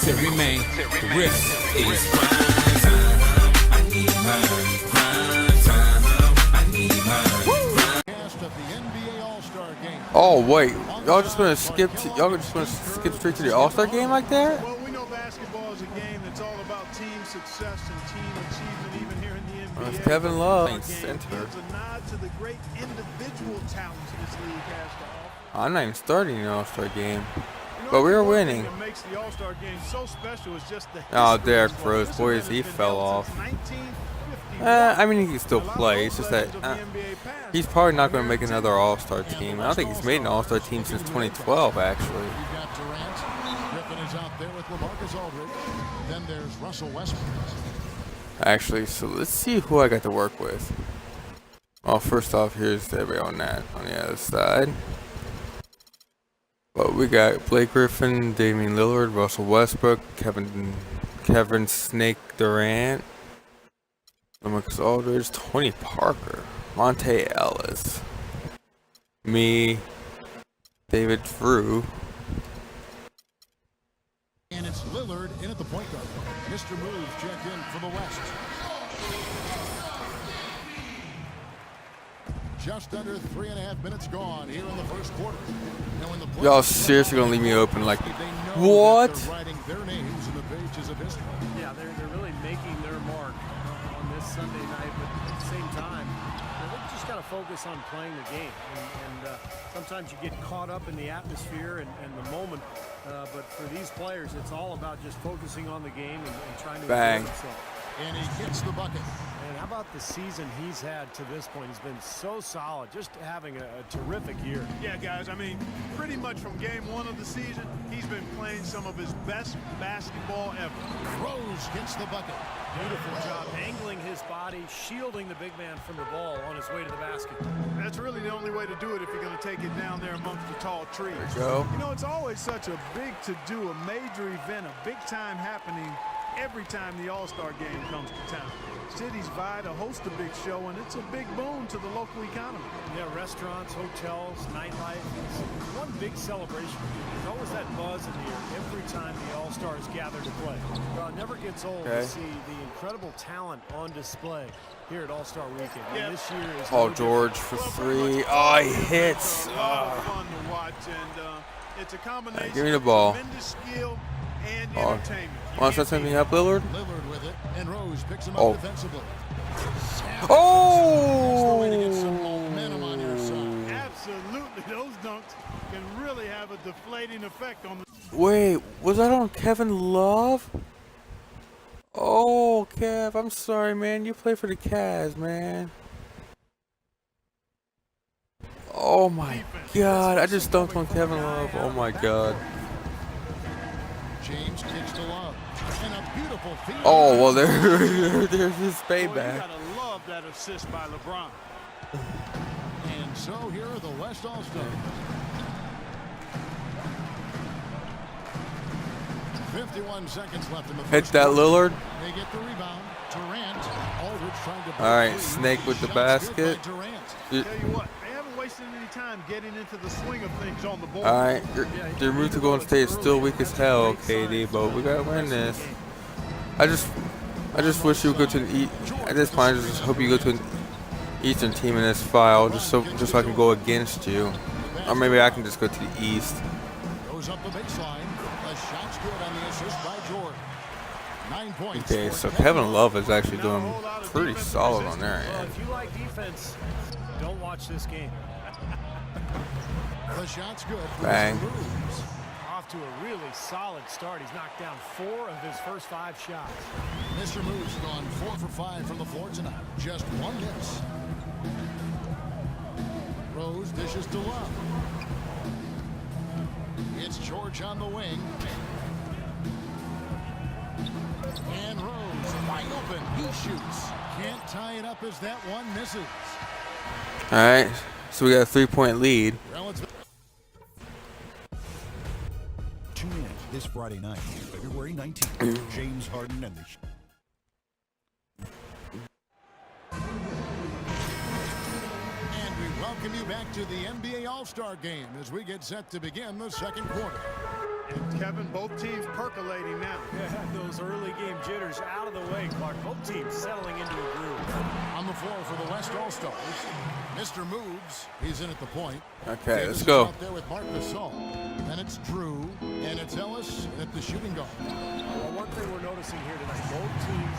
to remain. The risk is grind time. I need mine. Grind time. I need mine. Cast of the NBA All-Star Game. Oh wait, y'all just gonna skip? Y'all just gonna skip straight to the All-Star Game like that? Well, we know basketball is a game that's all about team success and team achievement, even here in the NBA. It's Kevin Love, All-Star game center. gives a nod to the great individual talents this league has to offer. I'm not even starting the All-Star Game, You know, but we the were one thing winning. that makes the All-Star game so special is just the Oh, history Derrick as well. Rose, This boys, event he has been fell held off. since 1951. I mean, he can still A lot of play. those It's just that legends of the NBA past. he's probably not going to make another All-Star team. I don't think he's made an All-Star team since 2012, actually. You've got Durant. Griffin is out there with LaMarcus Aldridge. Then there's Russell Westbrook. Actually, so let's see who I got to work with. Well, first off, here's everybody on the other side. Well, we got Blake Griffin, Damian Lillard, Russell Westbrook, Kevin Snake Durant, LaMarcus Aldridge, Tony Parker, Monte Ellis, me, David Drew. And it's Lillard in at the point guard. Mr. Moves checked in for the West. Just under 3.5 minutes gone here in the first quarter. And when the Y'all seriously gonna leave me open like, they know what? that they're writing their names in the pages of history. Yeah, they're really making their mark on this Sunday night, but at the same time, they've just got to focus on playing the game. And sometimes you get caught up in the atmosphere and the moment, but for these players, it's all about just focusing on the game and trying to Bang. enjoy themselves. And he hits the bucket. And how about the season he's had to this point? He's been so solid, just having a terrific year. Yeah, guys, I mean, pretty much from game one of the season, he's been playing some of his best basketball ever. Rose hits the bucket. Beautiful job angling his body, shielding the big man from the ball on his way to the basket. That's really the only way to do it if you're going to take it down there amongst the tall trees. There you go. You know, it's always such a big to-do, a major event, a big-time happening every time the All-Star game comes to town. Cities vie to host a big show, and it's a big boon to the local economy. Yeah, restaurants, hotels, nightlife, it's one big celebration. There's always that buzz in the air every time the All-Stars gather to play. Well, it never gets old to see the incredible talent on display here at All-Star Weekend. Yeah. And this year is Paul no George for three. Oh, he hits. A lot of fun to watch, and it's a combination give me the of ball. tremendous skill and Oh. entertainment. Want to set something up, Lillard? Lillard with it. And Rose picks him up Oh. defensively. Oh! That's the way to get some momentum on your side. Absolutely, those dunks can really have a deflating effect on the. Wait, was that on Kevin Love? Oh, Kev, I'm sorry, man. You play for the Cavs, man. Oh my God, I just dunked on Kevin Love. Oh my God. James kicks to Love. And a beautiful feed. Oh well, there's his Boy, you payback. gotta love that assist by LeBron. And so here are the West All-Stars. 51 seconds left in the Hit first that, quarter. Lillard. They get the rebound. Durant. Aldridge trying to break All right, free. Snake with the Shots good basket. by Durant. Tell you what, they haven't wasted any time getting into the swing of things on the board. All right, your route to Golden State is still weak as hell, KD, but we gotta win this. I just wish you would go to an at this point. I just hope you go to an Eastern team in this file, just so I can go against you, or maybe I can just go to the East. Goes up the baseline. The shot's good on the assist by Jordan. 9 points. Okay, for so Kevin Love is actually doing pretty solid on their Well, end. if you like defense, don't watch this game. The shot's good. for Bang. Mr. Moves. Off to a really solid start. He's knocked down 4 of his first 5 shots. Mr. Moves gone 4 for 5 from the floor tonight. Just 1 miss. Rose dishes to Love. It's George on the wing. And Rose wide open. He shoots. Can't tie it up as that one misses. All right, so we got a 3-point lead. Relative. Tune in this Friday night, February 19th. James Harden and the And we welcome you back to the NBA All-Star Game as we get set to begin the second quarter. And Kevin, both teams percolating now. those early game jitters out of the way, Clark. Both teams settling into a groove. On the floor for the West All-Stars, Mr. Moves. He's in at the point. Okay, Davis let's is go. out there with Marc Gasol. Then it's Drew, and it's Ellis at the shooting guard. Well, one thing we're noticing here tonight, both teams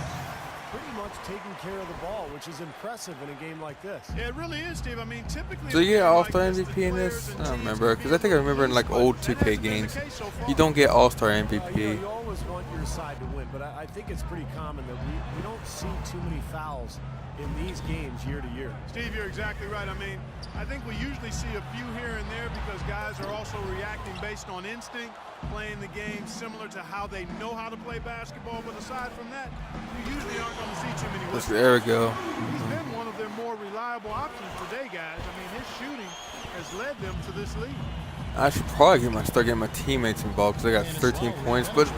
pretty much taking care of the ball, which is impressive in a game like this. Yeah, it really is, Steve. I mean, typically. So you get All-Star MVP in this? I don't remember, because I think I remember in like old 2K games, you don't get All-Star MVP. You always want your side to win, but I think it's pretty common that we don't see too many fouls in these games year to year. Steve, you're exactly right. I mean, I think we usually see a few here and there because guys are also reacting based on instinct, playing the game similar to how they know how to play basketball. But aside from that, you usually aren't going to see too many whistles. There we go. He's been one of their more reliable options today, guys. I mean, his shooting has led them to this lead. I should probably start getting my teammates involved because I got 13 points, but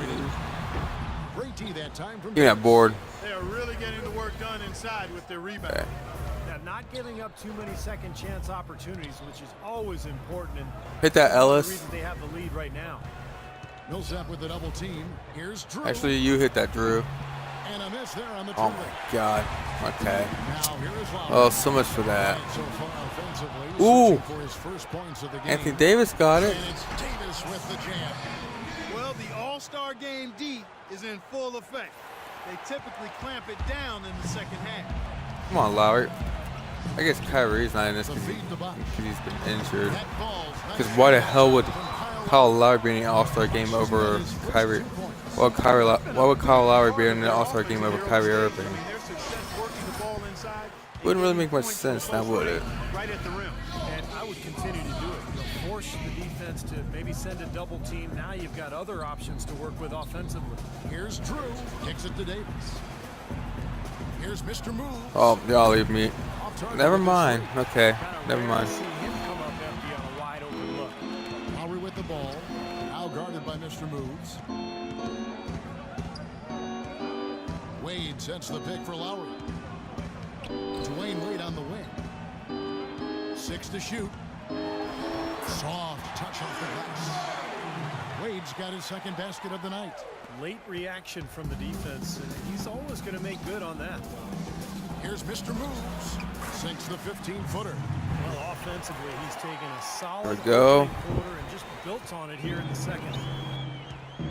Great D that time from you're not bored. They are really getting the work done inside with their rebound. Okay. Now, not giving up too many second chance opportunities, which is always important, and Hit that, the Ellis. reason they have the lead right now. Millsap with the double team. Here's Drew. Actually, you hit that, Drew. And a miss there on the Oh two-way. my God. Okay. Now here is Lowry. Oh, so much for that. So far offensively, Ooh. searching for his first points of the game. Anthony Davis got it. And it's Davis with the jam. Well, the All-Star Game D is in full effect. They typically clamp it down in the second half. Come on, Lowry. I guess Kyrie's not in this The because feed to Bosh. he's been injured. That ball's nice. Because why the hell would Kyle Lowry be in the All-Star game over Kyrie? Well, why would Kyle Lowry be in the All-Star game over Kyrie Irving? I mean, their success working the ball inside. Wouldn't really make much sense now, would it? Right at the rim. And I would continue to do it. Force the defense to maybe send a double team. Now you've got other options to work with offensively. Here's Drew. Kicks it to Davis. Here's Mr. Move. Oh, y'all leave me. Off target Never with the mind. three. Okay, Kinda never rare mind. to see him come up empty on a wide open look. Lowry with the ball. Now guarded by Mr. Moves. Wade sets the pick for Lowry. Dwayne Wade on the wing. 6 to shoot. Soft touch off the glass. Wade's got his second basket of the night. Late reaction from the defense, and he's always going to make good on that. Here's Mr. Moves. Sinks the 15-footer. Well, offensively, he's taken a solid There we go. opening quarter and just built on it here in the second.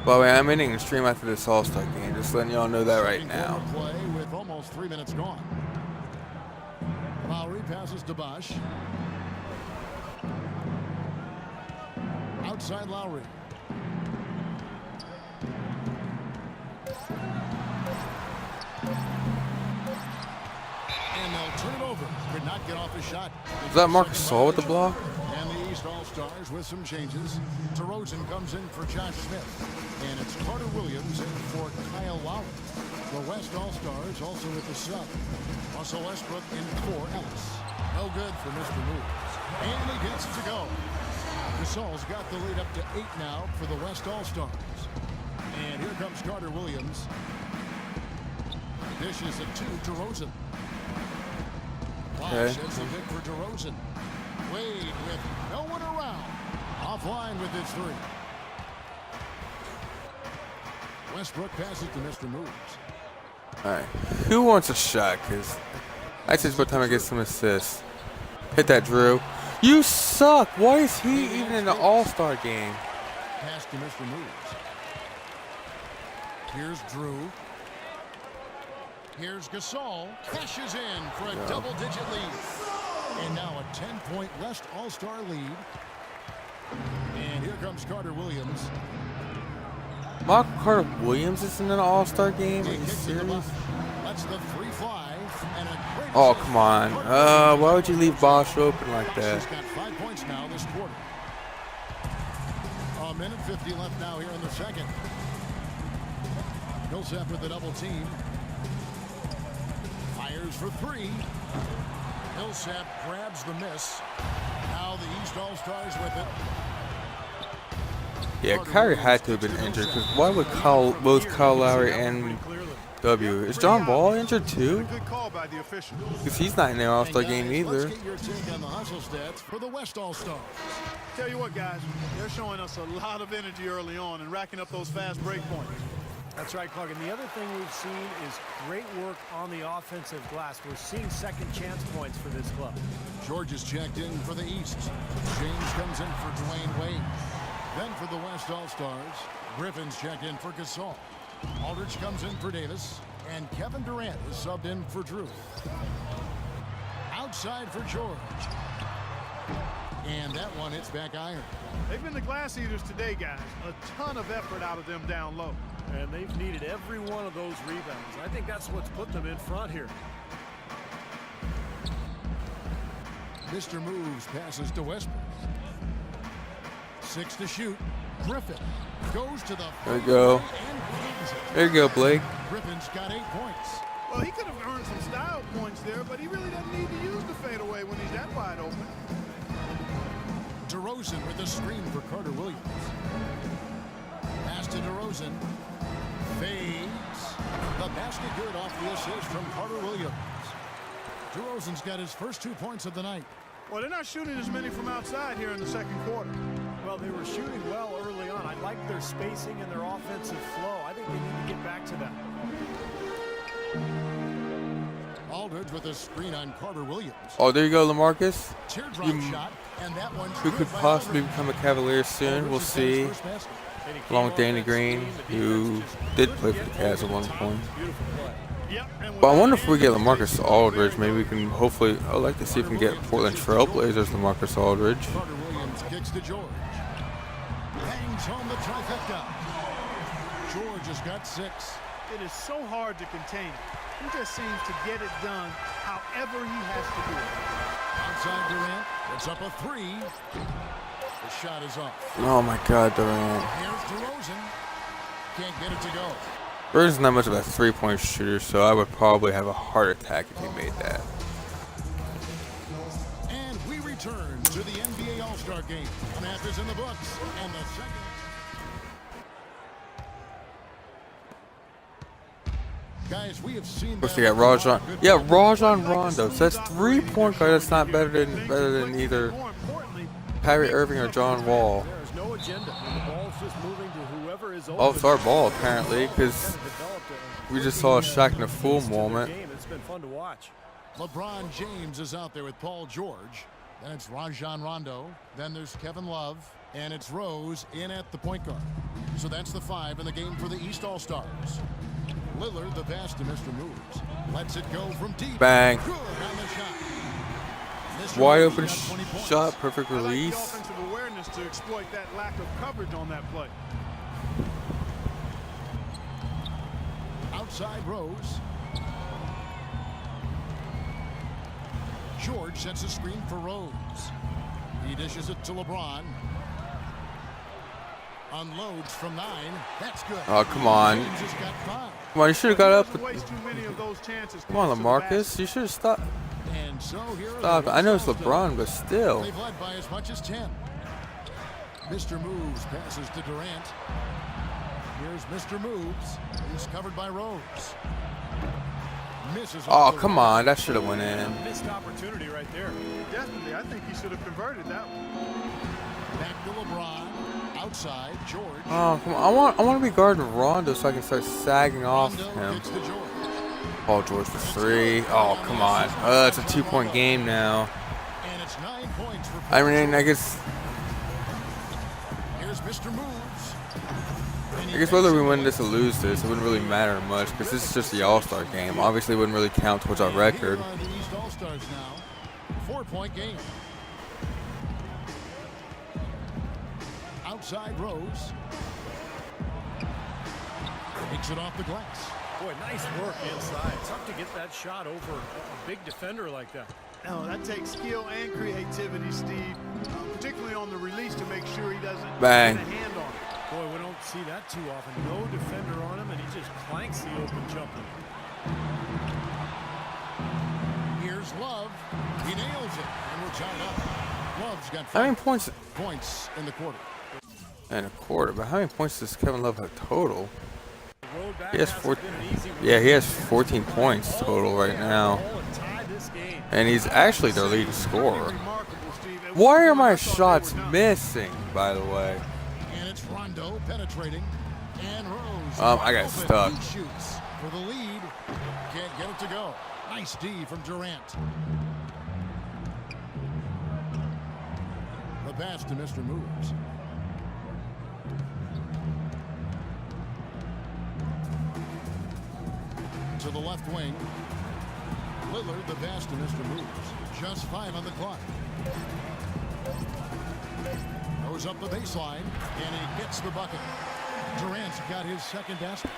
By the way, I'm ending the stream after this All-Star game. Just letting y'all know that right now. Play with almost 3 minutes gone. Lowry passes to Bosh. Outside Lowry. And they'll turn it over. Could not get off the shot. Is that Marcus Gasol with the block? And the East All-Stars with some changes. DeRozan comes in for Josh Smith. And it's Carter Williams in for Kyle Lowry. The West All-Stars also with the sub. Russell Westbrook in for Ellis. No good for Mr. Moves. And he gets it to go. Gasol's got the lead up to 8 now for the West All-Stars. And here comes Carter Williams. Dishes it to DeRozan. Bosh Okay. has the pick for DeRozan. Wade with no one around. Offline with his three. Westbrook passes to Mr. Moves. Alright. Who wants a shot? Because I think it's about time I get some assists. Hit that, Drew. You suck. Why is he even in the All-Star game? Pass to Mr. Moves. Here's Drew. Here's Gasol. Cashes in for a double-digit lead. And now a 10-point West All-Star lead. And here comes Carter Williams. Mark Carter Williams is in an All-Star game? Are He you kicks it to serious? Buff. Lets the three fly. And a great Oh, assist. come on. Why would you leave Bosh open like Bosh has that? got 5 points now this quarter. A minute 50 left now here in the second. Millsap with the double team. Fires for three. Millsap grabs the miss. Now the East All-Stars with it. Yeah, Kyrie had to have been injured because why would both Kyle Lowry and W? Is John Wall injured too? Good call by the official. Because he's not in the All-Star And game guys, either. Let's get your take on the hustle stats for the West All-Stars. Tell you what, guys, they're showing us a lot of energy early on and racking up those fast break points. That's right, Clark. And the other thing we've seen is great work on the offensive glass. We're seeing second chance points for this club. George is checked in for the East. James comes in for Dwayne Wade. Then for the West All-Stars, Griffin's checked in for Gasol. Aldridge comes in for Davis. And Kevin Durant is subbed in for Drew. Outside for George. And that one hits back iron. They've been the glass eaters today, guys. A ton of effort out of them down low. And they've needed every one of those rebounds. I think that's what's put them in front here. Mr. Moves passes to Westbrook. 6 to shoot. Griffin goes to the... There you go. There you go, Blake. Griffin's got 8 points. Well, he could have earned some style points there, but he really doesn't need to use the fadeaway when he's that wide open. DeRozan with the screen for Carter Williams. Pass to DeRozan. Fades. The basket good off the assist from Carter Williams. DeRozan's got his first 2 points of the night. Well, they're not shooting as many from outside here in the second quarter. Well, they were shooting well early on. I like their spacing and their offensive flow. I think they need to get back to that. Aldridge with a screen on Carter Williams. Oh, there you go, LaMarcus. Teardrop shot, and that one's Who good could by possibly Aldridge. become a Cavalier soon? We'll Aldridge has got his see. first basket. And he came Along with off Danny that Green, screen. The who defense just did couldn't play for get the Cavs at over one top. point. Beautiful play. Yep, and But I wonder if we get LaMarcus Aldridge, maybe we can hopefully, I'd like to see if we can get Portland Trailblazers LaMarcus Aldridge. Carter Williams kicks to George. Bangs home the trifecta. George has got 6. it is so hard to contain him. He just seems to get it done however he has to do it. Outside Durant, it's up a 3. The shot is off. Oh my God, Durant. Here's DeRozan. Can't get it to go. Durant's not much of a three-point shooter, so I would probably have a heart attack if he made that. And we return to the NBA All-Star Game. Snap is in the books. And the second... Guys, we have seen Of course, they got Rajon. Yeah, Rajon Rondo. So that's 3-point guard. That's not better than either More importantly, Kyrie Irving or John Wall. There's no agenda. The ball's just moving to whoever is open. Oh, it's our ball apparently, because we just saw a Shaq and a Fool moment. It's been fun to watch. LeBron James is out there with Paul George. Then it's Rajon Rondo. Then there's Kevin Love. And it's Rose in at the point guard. So that's the 5 in the game for the East All-Stars. Lillard, the pass to Mr. Moves. Lets it go from deep. Bang. Good on the shot. Mr. Wide Moves open got 20 points. shot, perfect I like the release. offensive awareness to exploit that lack of coverage on that play. Outside Rose. George sets a screen for Rose. He dishes it to LeBron. Unloads from 9. That's good. Oh, come on. James has got 5. Come on, you should have got up. Doesn't waste too many of those chances. Come on, close to the basket. LaMarcus. You should have stopped. And so here are Stop. the I know it's East LeBron, but All-Stars. still. They've led by as much as 10. Mr. Moves passes to Durant. Here's Mr. Moves. He's covered by Rose. Misses. Oh, off the come rim. on. That should have went in. Missed opportunity right there. Definitely, I think he should have converted that one. Back to LeBron. Outside, George. Oh, come on. I want to be guarding Rondo so I can start sagging off Rondo him. gets to George. Paul George for 3. Oh, come on. It's a 2-point game now. And it's 9 points for I mean, I guess Here's Mr. Moves. whether we win this or lose this, it wouldn't really matter much because this is just the All-Star game. Obviously, it wouldn't really count towards our record. Here are the East All-Stars now. 4-point game. Outside Rose. Takes it off the glass. Boy, nice work inside. Tough to get that shot over a big defender like that. No, that takes skill and creativity, Steve, particularly on the release to make sure he doesn't Bang. get a hand on it. Boy, we don't see that too often. No defender on him, and he just clanks the open jumper. Here's Love. He nails it. And we're tied up. Love's got How many 5 points points in the quarter. in a quarter? But how many points does Kevin Love have total? The road back He has hasn't 14. been an easy Yeah, he road. has 14 points total right now. Ball and tie this game. And he's actually their leading scorer. Remarkable, Steve. At Why one are point, my I thought they shots were done. missing, by the way? And it's Rondo penetrating. And Rose Wide I got open. stuck. He shoots for the lead. Can't get it to go. Nice D from Durant. The pass to Mr. Moves. To the left wing. Lillard, the pass to Mr. Moves. Just 5 on the clock. Goes up the baseline, and he hits the bucket. Durant's got his second basket.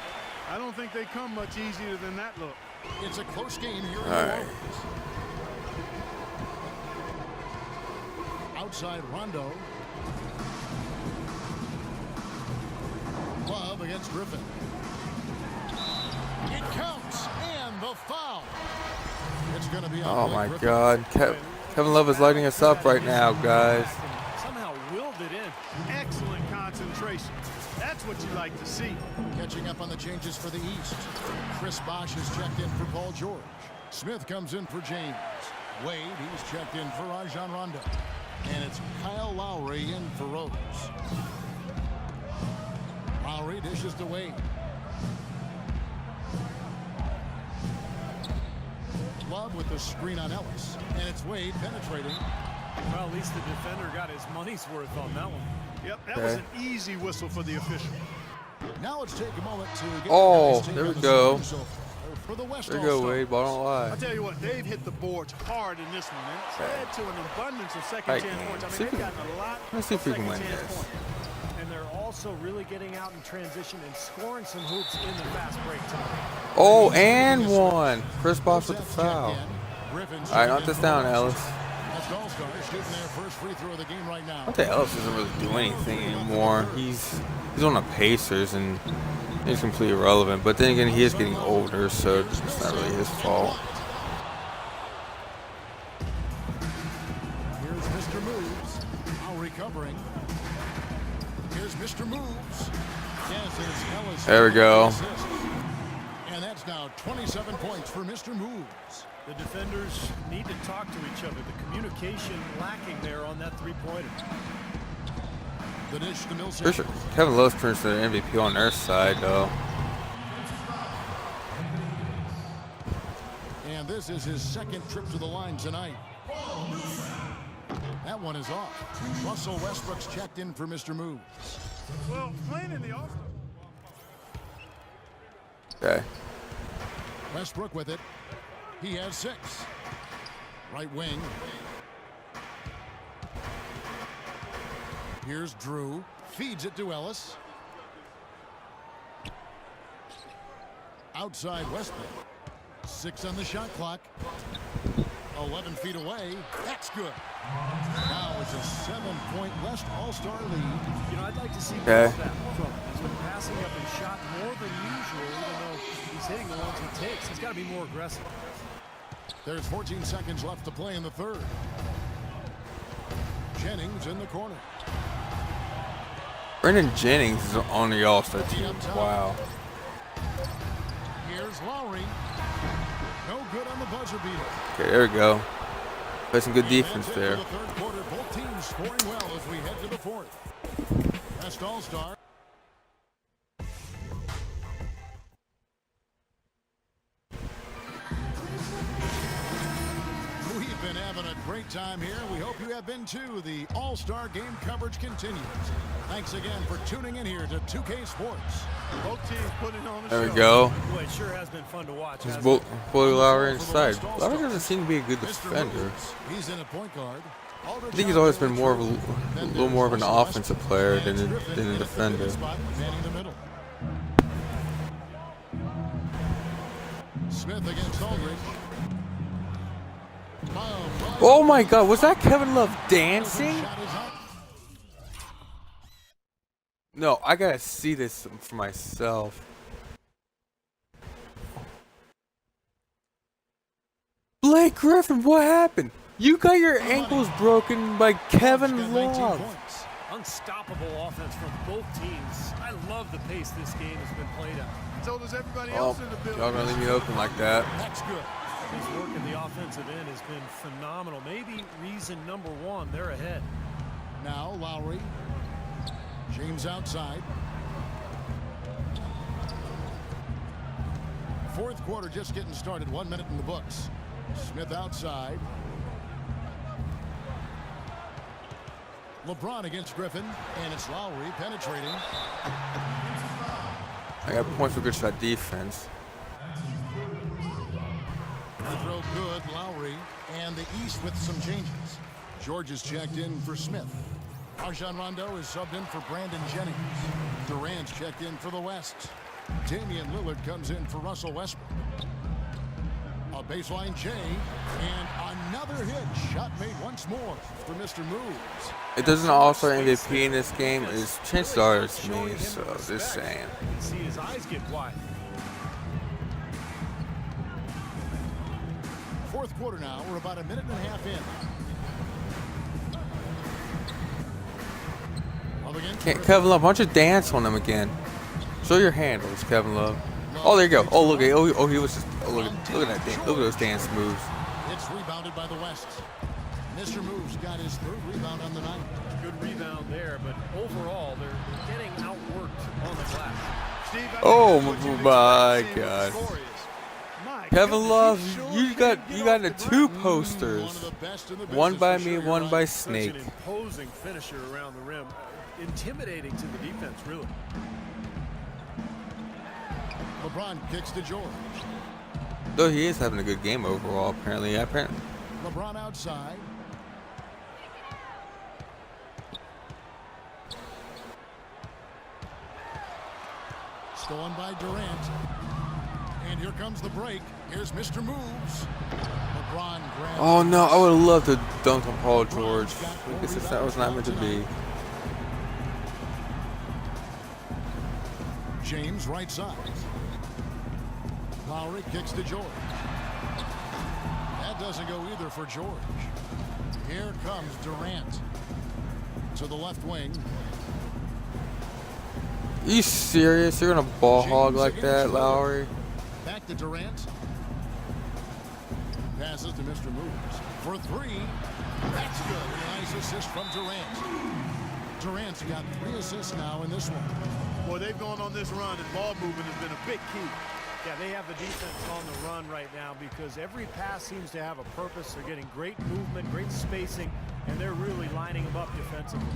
I don't think they come much easier than that look. It's a close game here in New All right. Orleans. Outside Rondo. Love against Griffin. It counts, and the foul. It's going to be on Oh Blake my Griffin. God. Kevin Love is lighting us up right now, guys. Somehow willed it in. Excellent concentration. That's what you like to see. Catching up on the changes for the East. Chris Bosh has checked in for Paul George. Smith comes in for James. Wade, he's checked in for Rajon Rondo. And it's Kyle Lowry in for Rose. Lowry dishes to Wade. Love with the screen on Ellis. And it's Wade penetrating. Well, at least the defender got his money's worth on that one. Yep, that was an easy whistle for the official. Now let's take a moment to get Oh, the guys' take there we on the go. scoring so for the West There you go, All-Star. Wade. Ball don't lie. I'll tell you what, they've hit the boards hard in this one, and it's led to an abundance of second Right. chance points. I See mean, if they've we- gotten a lot let's see of if we can second win chance this. points. And they're also really getting out in transition and scoring some hoops in the fast break time. Oh, and one. Chris Bosh with the foul. Griffin's All right, knock checked this in down, for Ellis. West All-Stars shooting their first free throw of the game right now. I think Ellis doesn't really do anything anymore. He's on the Pacers and he's completely irrelevant. But then again, he is getting older, so it's not really his fault. Here's Mr. Moves. Now recovering. Here's Mr. Moves. Yes, it's Ellis. There we go. And that's now 27 points for Mr. Moves. The defenders need to talk to each other. The communication lacking there on that three-pointer. The dish to Millsap. For sure. Kevin Love's pretty much the MVP on their side, though. And this is his second trip to the line tonight. That one is off. Russell Westbrook's checked in for Mr. Moves. Well, playing in the All-Star. Okay. Westbrook with it. He has 6. Right wing. Here's Drew. Feeds it to Ellis. Outside Westbrook. 6 on the shot clock. 11 feet away. That's good. Now it's a 7-point West All-Star lead. You know, I'd like to see more Okay. of that from him. He's been passing up his shot more than usual, even though he's hitting the ones he takes. He's got to be more aggressive. There's 14 seconds left to play in the third. Jennings in the corner. Brandon Jennings is on the All-Star team. Wow. Here's Lowry. No good on the buzzer beater. Okay, there we go. Play some good And defense that's it there. for the third quarter. Both teams scoring well as we head to the fourth. Best All-Star. We've been having a great time here. We hope you have been too. The All-Star game coverage continues. Thanks again for tuning in here to 2K Sports. Both teams putting on a There show. we go. Boy, it sure has been fun to watch. Just hasn't it? bully Lowry inside. Lowry doesn't seem to be a good defender. He's in a point guard. I think he's always been more of a little more of an offensive player than a defender. Smith against Aldridge. Oh my God, was that Kevin Love dancing? Shot is up. No, I gotta see this for myself. Blake Griffin, what happened? You got your ankles broken by Kevin He's got 19 Love. points. Unstoppable offense from both teams. I love the pace this game has been played at. So does everybody Oh, else in the building. y'all gonna leave me open like that? That's good. His work in the offensive end has been phenomenal. Maybe reason number one, they're ahead. Now Lowry. James outside. Fourth quarter just getting started. 1 minute in the books. Smith outside. LeBron against Griffin, and it's Lowry penetrating. I got points for good shot defense. The throw good, Lowry, and the East with some changes. George is checked in for Smith. Rajon Rondo is subbed in for Brandon Jennings. Durant's checked in for the West. Damian Lillard comes in for Russell Westbrook. A baseline J, and another hit. Shot made once more for Mr. Moves. It doesn't All-Star MVP in this game. Is chances are it's me, so just saying. See his eyes get wide. Fourth quarter now. We're about a minute and a half in. Kevin Love, why don't you dance on him again? Show your handles, Kevin Love. Oh, there you go. Oh, look at he was just look at that dance. Look at those dance moves. It's rebounded by the West. Mr. Moves got his third rebound on the night. Good rebound there, but overall they're getting outworked on the glass. Steve, I Oh think that's what you'd my expect to see when God. the score is. My Kevin goodness, Love, he sure you got can the get off two the ground. posters. One of the best in the One business by for me, sure, one you're by right. Snake. Such an imposing finisher around the rim. Intimidating to the defense, really. LeBron kicks to George. Though he is having a good game overall, apparently. LeBron outside. Stolen by Durant. And here comes the break. Here's Mr. Moves. LeBron grabs. Oh no, I would have loved to dunk on Paul George. I guess that was not meant to be. James right side. Lowry kicks to George. That doesn't go either for George. Here comes Durant to the left wing. Are you serious? You're gonna ball hog James like against that, Lillard. Lowry? Back to Durant. Passes to Mr. Moves for three. That's good. A nice assist from Durant. Durant's got 3 assists now in this one. Boy, they've gone on this run, and ball movement has been a big key. Yeah, they have the defense on the run right now because every pass seems to have a purpose. They're getting great movement, great spacing, and they're really lining them up defensively.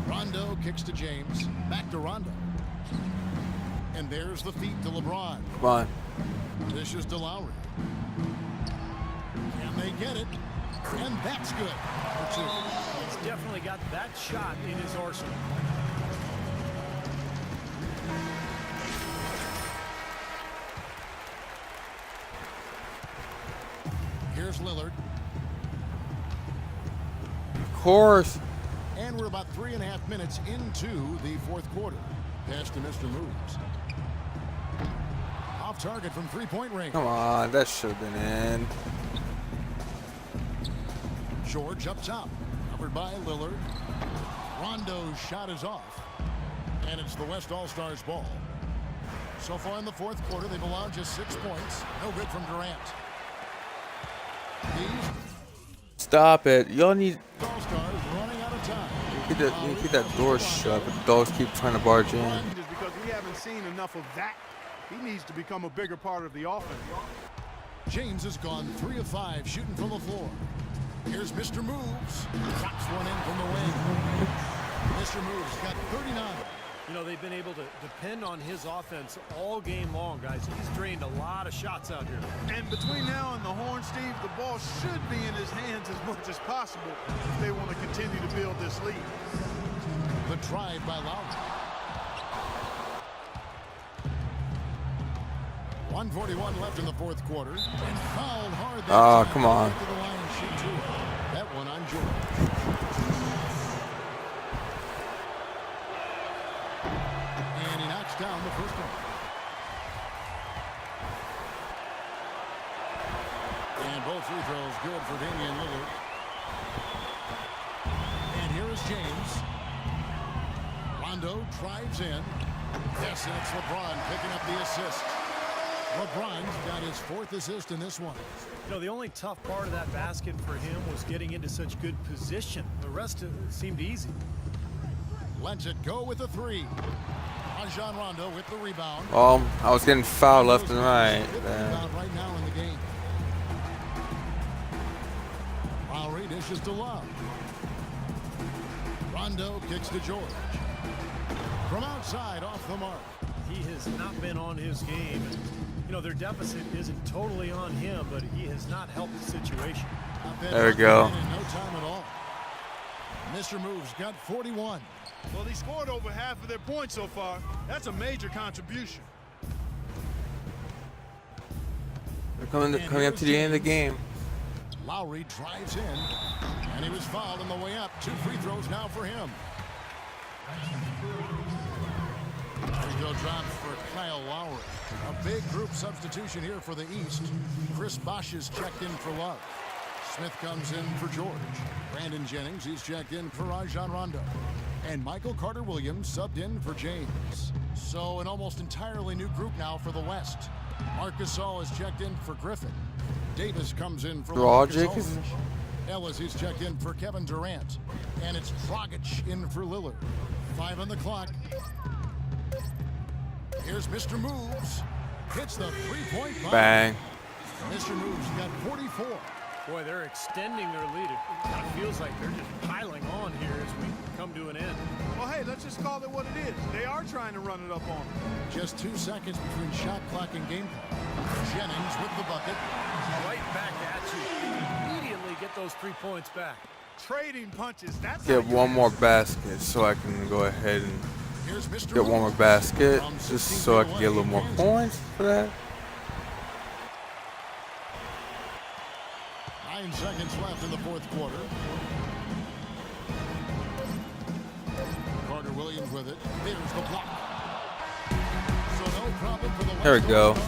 Rondo kicks to James. Back to Rondo. And there's the feet to LeBron. Come on. Dishes to Lowry. Can they get it? And that's good for 2. He's definitely got that shot in his arsenal. Here's Lillard. Of course. And we're about 3.5 minutes into the fourth quarter. Pass to Mr. Moves. Off target from 3-point range. Come on, that should have been in. George up top. Covered by Lillard. Rondo's shot is off. And it's the West All-Stars ball. So far in the fourth quarter, they've allowed just 6 points. No good from Durant. These Stop it. Y'all need All-Stars running out of time. you keep that door shut, but the dogs keep trying to barge in. Just because we haven't seen enough of that, he needs to become a bigger part of the offense. James has gone 3 of 5 shooting from the floor. Here's Mr. Moves. Drops one in from the wing. Mr. Moves got 39. You know, they've been able to depend on his offense all game long, guys. He's drained a lot of shots out here. And between now and the horn, Steve, the ball should be in his hands as much as possible if they want to continue to build this lead. The drive by Lowry. 1:41 left in the fourth quarter. And fouled hard that Oh, time. come on. Back to the line and shoot 2. That one on George. And he knocks down the first one. And both free throws good for Damian Lillard. And here is James. Rondo drives in. Yes, and it's LeBron picking up the assist. LeBron's got his 4th assist in this one. You know, the only tough part of that basket for him was getting into such good position. The rest of it seemed easy. Lets it go with a 3. Rajon Rondo with the rebound. I was getting fouled left and right. Fifth Man. rebound right now in the game. Lowry dishes to Love. Rondo kicks to George. From outside, off the mark. He has not been on his game. And, you know, their deficit isn't totally on him, but he has not helped the situation. There we go. In no time at all. Mr. Moves got 41. Well, he scored over half of their points so far. That's a major contribution. We're coming up to the end of the game. Lowry drives in, and he was fouled on the way up. 2 free throws now for him. Free throw drops for Kyle Lowry. A big group substitution here for the East. Chris Bosh is checked in for Love. Smith comes in for George. Brandon Jennings, he's checked in for Rajon Rondo. And Michael Carter-Williams subbed in for James. So an almost entirely new group now for the West. Marc Gasol is checked in for Griffin. Davis comes in for Dragic. Ellis is checked in for Kevin Durant. And it's Dragic in for Lillard. 5 on the clock. Here's Mr. Moves. Hits the three-point line. Bang. Mr. Moves got 44. Boy, they're extending their lead. It kind of feels like they're just piling on here as we come to an end. Well, hey, let's just call it what it is. They are trying to run it up on them. Just 2 seconds between shot clock and game clock. Jennings with the bucket. Right back at you. Immediately get those 3 points back. Trading punches. That's Get how you one do more it. basket so I can go ahead and Here's Mr. get one more Moves. basket From just 16 so I feet can get a little away, more Kansas. points for that. 9 seconds left in the 4th quarter. Carter Williams with it. There's the block. So no problem for the There we West go. Coast.